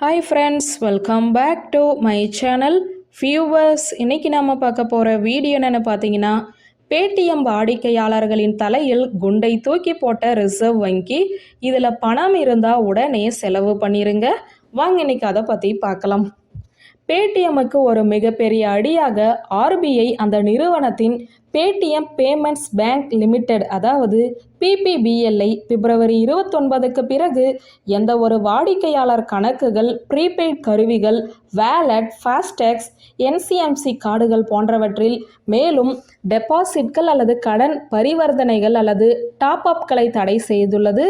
Hi friends, welcome back to my channel. Viewers, இன்றைக்கி நம்ம பார்க்க போகிற வீடியோ என்னென்னு பார்த்தீங்கன்னா, பேடிஎம் வாடிக்கையாளர்களின் தலையில் குண்டை தூக்கி போட்ட ரிசர்வ் வங்கி. இதில் பணம் இருந்தால் உடனே செலவு பண்ணிடுங்க. வாங்க இன்னைக்கு அதை பற்றி பார்க்கலாம். பேடிஎம்முக்கு ஒரு மிகப்பெரிய அடியாக ஆர்பிஐ அந்த நிறுவனத்தின் பேடிஎம் பேமெண்ட்ஸ் பேங்க் லிமிடெட் அதாவது பிபிபிஎல்ஐ பிப்ரவரி 29க்கு பிறகு எந்த ஒரு வாடிக்கையாளர் கணக்குகள், ப்ரீபெய்ட் கருவிகள், வேலட், ஃபாஸ்டேக்ஸ், என்சிஎம்சி கார்டுகள் போன்றவற்றில் மேலும் டெபாசிட்கள் அல்லது கடன் பரிவர்த்தனைகள் அல்லது டாப் அப்களை தடை செய்துள்ளது.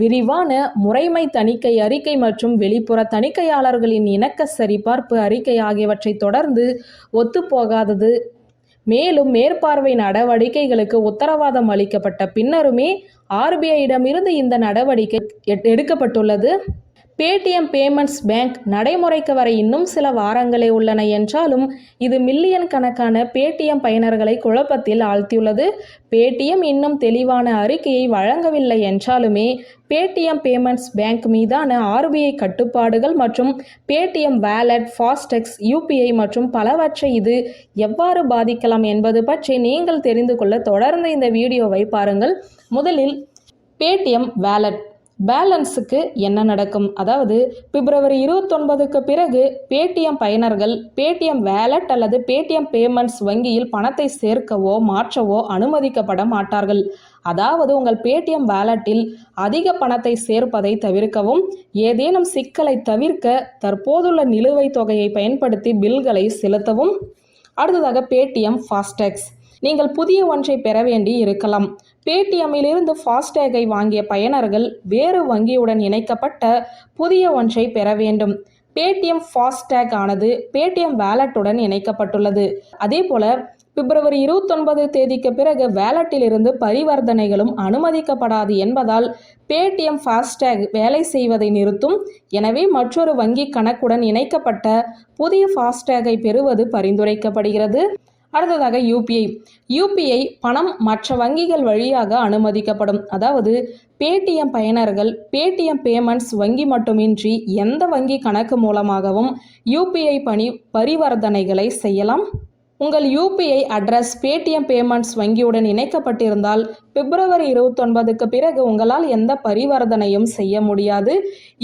விரிவான முறைமை தணிக்கை அறிக்கை மற்றும் வெளிப்புற தணிக்கையாளர்களின் இணக்க சரிபார்ப்பு அறிக்கை ஆகியவற்றை தொடர்ந்து ஒத்துப்போகாதது. மேலும் மேற்பார்வை நடவடிக்கைகளுக்கு உத்தரவாதம் அளிக்கப்பட்ட பின்னருமே ஆர்பிஐயிடமிருந்து இந்த நடவடிக்கை எடுக்கப்பட்டுள்ளது. பேடிஎம் பேமெண்ட்ஸ் பேங்க் நடைமுறைக்கு வர இன்னும் சில வாரங்களே உள்ளன என்றாலும் இது மில்லியன் கணக்கான பேடிஎம் பயனர்களை குழப்பத்தில் ஆழ்த்தியுள்ளது. பேடிஎம் இன்னும் தெளிவான அறிக்கையை வழங்கவில்லை என்றாலுமே பேடிஎம் பேமெண்ட்ஸ் பேங்க் மீதான ஆர்பிஐ கட்டுப்பாடுகள் மற்றும் பேடிஎம் வேலட், ஃபாஸ்டேக்ஸ், யூபிஐ மற்றும் பலவற்றை இது எவ்வாறு பாதிக்கலாம் என்பது பற்றி நீங்கள் தெரிந்து கொள்ள தொடர்ந்து இந்த வீடியோவை பாருங்கள். முதலில் பேடிஎம் வேலட் பேலன்ஸுக்கு என்ன நடக்கும்? அதாவது பிப்ரவரி 29க்கு பிறகு பேடிஎம் பயனர்கள் பேடிஎம் வேலட் அல்லது பேடிஎம் பேமெண்ட்ஸ் வங்கியில் பணத்தை சேர்க்கவோ மாற்றவோ அனுமதிக்கப்பட மாட்டார்கள். அதாவது உங்கள் பேடிஎம் வேலட்டில் அதிக பணத்தை சேர்ப்பதை தவிர்க்கவும், ஏதேனும் சிக்கலை தவிர்க்க தற்போதுள்ள நிலுவைத் தொகையை பயன்படுத்தி பில்களை செலுத்தவும். அடுத்ததாக பேடிஎம் ஃபாஸ்டேக்ஸ். நீங்கள் புதிய ஒன்றை பெற வேண்டி இருக்கலாம். பேடிஎம்மிலிருந்து ஃபாஸ்டேகை வாங்கிய பயனர்கள் வேறு வங்கியுடன் இணைக்கப்பட்ட புதிய ஒன்றை பெற வேண்டும். பேடிஎம் ஃபாஸ்டேக் ஆனது பேடிஎம் வேலட்டுடன் இணைக்கப்பட்டுள்ளது. அதே போல பிப்ரவரி 29 தேதிக்கு பிறகு வேலட்டிலிருந்து பரிவர்த்தனைகளும் அனுமதிக்கப்படாது என்பதால் பேடிஎம் ஃபாஸ்டேக் வேலை செய்வதை நிறுத்தும். எனவே மற்றொரு வங்கி கணக்குடன் இணைக்கப்பட்ட புதிய ஃபாஸ்டேகை பெறுவது பரிந்துரைக்கப்படுகிறது. அடுத்ததாக யூபிஐ பணம் மற்ற வங்கிகள் வழியாக அனுமதிக்கப்படும். அதாவது பேடிஎம் பயனர்கள் பேடிஎம் பேமெண்ட்ஸ் வங்கி மட்டுமின்றி எந்த வங்கி கணக்கு மூலமாகவும் யூபிஐ பரிவர்த்தனைகளை செய்யலாம். உங்கள் யூபிஐ அட்ரஸ் பேடிஎம் பேமெண்ட்ஸ் வங்கியுடன் இணைக்கப்பட்டிருந்தால் பிப்ரவரி 29க்கு பிறகு உங்களால் எந்த பரிவர்த்தனையும் செய்ய முடியாது.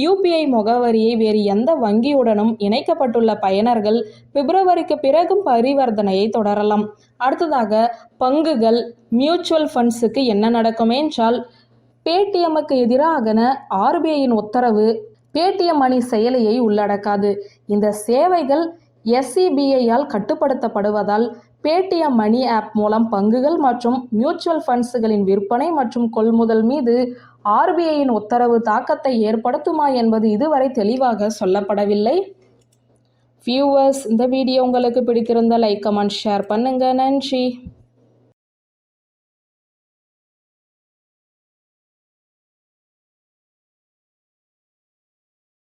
யூபிஐ முகவரியை வேறு எந்த வங்கியுடனும் இணைக்கப்பட்டுள்ள பயனர்கள் பிப்ரவரிக்கு பிறகும் பரிவர்த்தனையை தொடரலாம். அடுத்ததாக பங்குகள், மியூச்சுவல் ஃபண்ட்ஸுக்கு என்ன நடக்கும் என்றால், பேடிஎம்முக்கு எதிரான ஆர்பிஐயின் உத்தரவு பேடிஎம் மணி செயலியை உள்ளடக்காது. இந்த சேவைகள் எஸ்சிபிஐயால் கட்டுப்படுத்தப்படுவதால் பேடிஎம் மணி ஆப் மூலம் பங்குகள் மற்றும் மியூச்சுவல் ஃபண்ட்ஸுகளின் விற்பனை மற்றும் கொள்முதல் மீது ஆர்பிஐயின் உத்தரவு தாக்கத்தை ஏற்படுத்துமா என்பது இதுவரை தெளிவாக சொல்லப்படவில்லை. வியூவர்ஸ், இந்த வீடியோ உங்களுக்கு பிடித்திருந்தால் லைக், கமெண்ட், ஷேர் பண்ணுங்க. நன்றி.